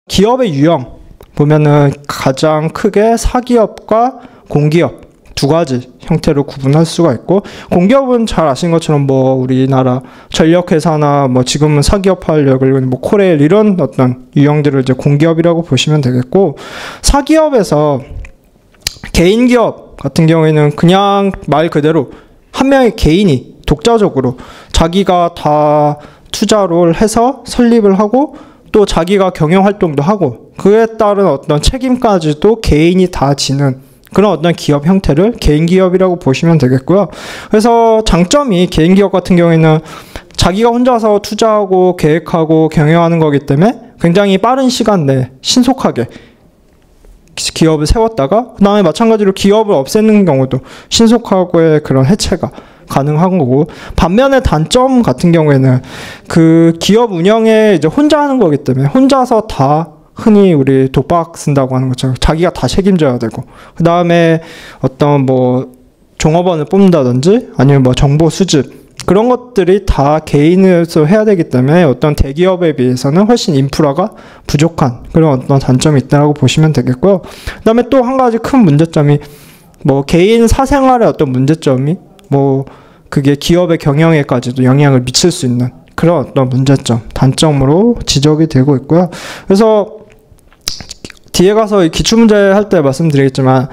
기업의 유형 보면은 가장 크게 사기업과 공기업 두 가지 형태로 구분할 수가 있고, 공기업은 잘 아신 것처럼 뭐 우리나라 전력회사나 뭐 지금은 사기업 하려고 뭐 코레일 이런 어떤 유형들을 이제 공기업이라고 보시면 되겠고, 사기업에서 개인기업 같은 경우에는 그냥 말 그대로 한 명의 개인이 독자적으로 자기가 다 투자를 해서 설립을 하고 또 자기가 경영활동도 하고 그에 따른 어떤 책임까지도 개인이 다 지는 그런 어떤 기업 형태를 개인기업이라고 보시면 되겠고요. 그래서 장점이 개인기업 같은 경우에는 자기가 혼자서 투자하고 계획하고 경영하는 거기 때문에 굉장히 빠른 시간 내에 신속하게 기업을 세웠다가 그 다음에 마찬가지로 기업을 없애는 경우도 신속하게 그런 해체가 가능한 거고, 반면에 단점 같은 경우에는 그 기업 운영에 이제 혼자 하는 거기 때문에 혼자서 다 흔히 우리 독박 쓴다고 하는 것처럼 자기가 다 책임져야 되고, 그 다음에 어떤 뭐 종업원을 뽑는다든지 아니면 뭐 정보 수집 그런 것들이 다 개인으로서 해야 되기 때문에 어떤 대기업에 비해서는 훨씬 인프라가 부족한 그런 어떤 단점이 있다고 보시면 되겠고요. 그 다음에 또 한 가지 큰 문제점이 뭐 개인 사생활의 어떤 문제점이 뭐 그게 기업의 경영에까지도 영향을 미칠 수 있는 그런 어떤 문제점, 단점으로 지적이 되고 있고요. 그래서 뒤에 가서 이 기출문제 할 때 말씀드리겠지만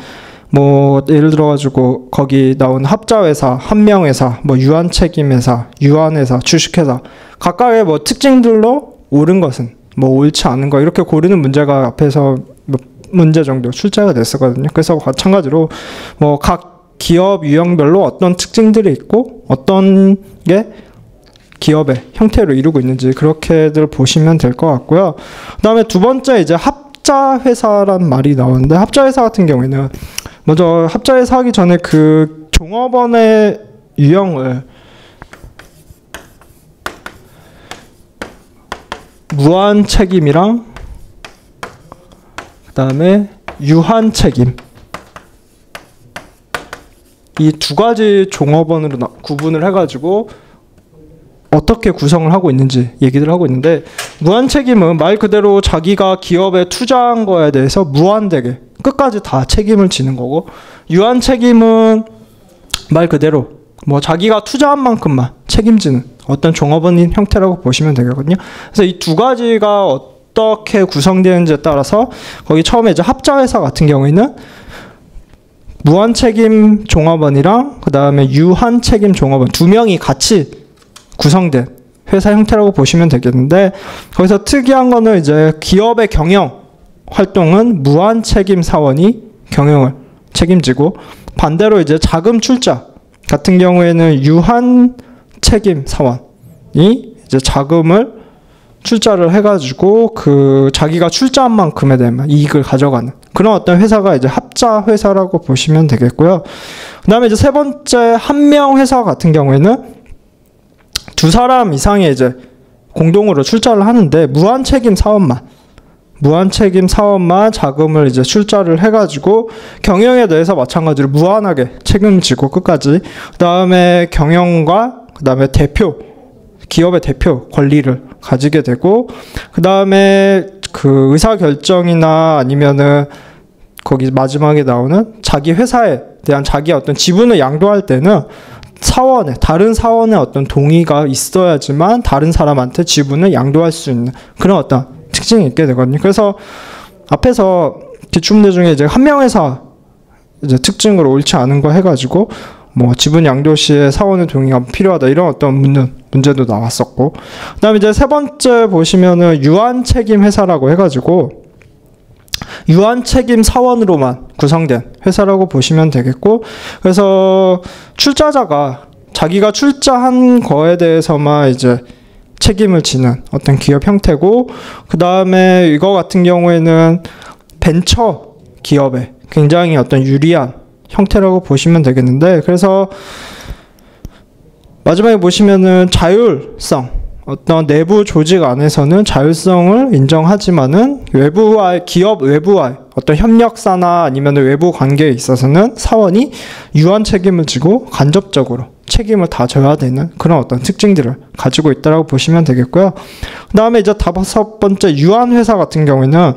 뭐 예를 들어가지고 거기 나온 합자회사, 한명회사, 뭐 유한책임회사, 유한회사, 주식회사 각각의 뭐 특징들로 옳은 것은 뭐 옳지 않은 거 이렇게 고르는 문제가 앞에서 몇 문제 정도 출제가 됐었거든요. 그래서 마찬가지로 뭐 각 기업 유형별로 어떤 특징들이 있고 어떤 게 기업의 형태로 이루고 있는지 그렇게들 보시면 될 것 같고요. 그 다음에 두 번째 이제 합자회사란 말이 나오는데, 합자회사 같은 경우에는 먼저 합자회사 하기 전에 그 종업원의 유형을 무한 책임이랑 그 다음에 유한 책임 이 두 가지 종업원으로 구분을 해가지고 어떻게 구성을 하고 있는지 얘기를 하고 있는데, 무한 책임은 말 그대로 자기가 기업에 투자한 거에 대해서 무한되게 끝까지 다 책임을 지는 거고, 유한 책임은 말 그대로 뭐 자기가 투자한 만큼만 책임지는 어떤 종업원인 형태라고 보시면 되거든요. 그래서 이 두 가지가 어떻게 구성되는지에 따라서 거기 처음에 이제 합자회사 같은 경우에는 무한책임 종업원이랑 그 다음에 유한책임 종업원 두 명이 같이 구성된 회사 형태라고 보시면 되겠는데, 거기서 특이한 거는 이제 기업의 경영 활동은 무한책임 사원이 경영을 책임지고, 반대로 이제 자금 출자 같은 경우에는 유한책임 사원이 이제 자금을 출자를 해가지고 그 자기가 출자한 만큼에 대한 이익을 가져가는 그런 어떤 회사가 이제 합자 회사라고 보시면 되겠고요. 그 다음에 이제 세 번째 한명 회사 같은 경우에는 두 사람 이상의 이제 공동으로 출자를 하는데 무한책임 사원만 자금을 이제 출자를 해가지고 경영에 대해서 마찬가지로 무한하게 책임지고 끝까지, 그 다음에 경영과 그 다음에 기업의 대표 권리를 가지게 되고, 그 다음에 그 의사결정이나 아니면은 거기 마지막에 나오는 자기 회사에 대한 자기 어떤 지분을 양도할 때는 다른 사원의 어떤 동의가 있어야지만 다른 사람한테 지분을 양도할 수 있는 그런 어떤 특징이 있게 되거든요. 그래서 앞에서 기출문제 중에 이제 한명회사 이제 특징으로 옳지 않은 거 해가지고 뭐 지분 양도 시에 사원의 동의가 필요하다 이런 어떤 문제도 나왔었고, 그 다음에 이제 세 번째 보시면은 유한책임 회사라고 해가지고 유한책임 사원으로만 구성된 회사라고 보시면 되겠고, 그래서 출자자가 자기가 출자한 거에 대해서만 이제 책임을 지는 어떤 기업 형태고, 그 다음에 이거 같은 경우에는 벤처 기업에 굉장히 어떤 유리한 형태라고 보시면 되겠는데, 그래서 마지막에 보시면은 자율성, 어떤 내부 조직 안에서는 자율성을 인정하지만은 기업 외부와의 어떤 협력사나 아니면 외부 관계에 있어서는 사원이 유한 책임을 지고 간접적으로 책임을 다 져야 되는 그런 어떤 특징들을 가지고 있다라고 보시면 되겠고요. 그 다음에 이제 다섯 번째 유한 회사 같은 경우에는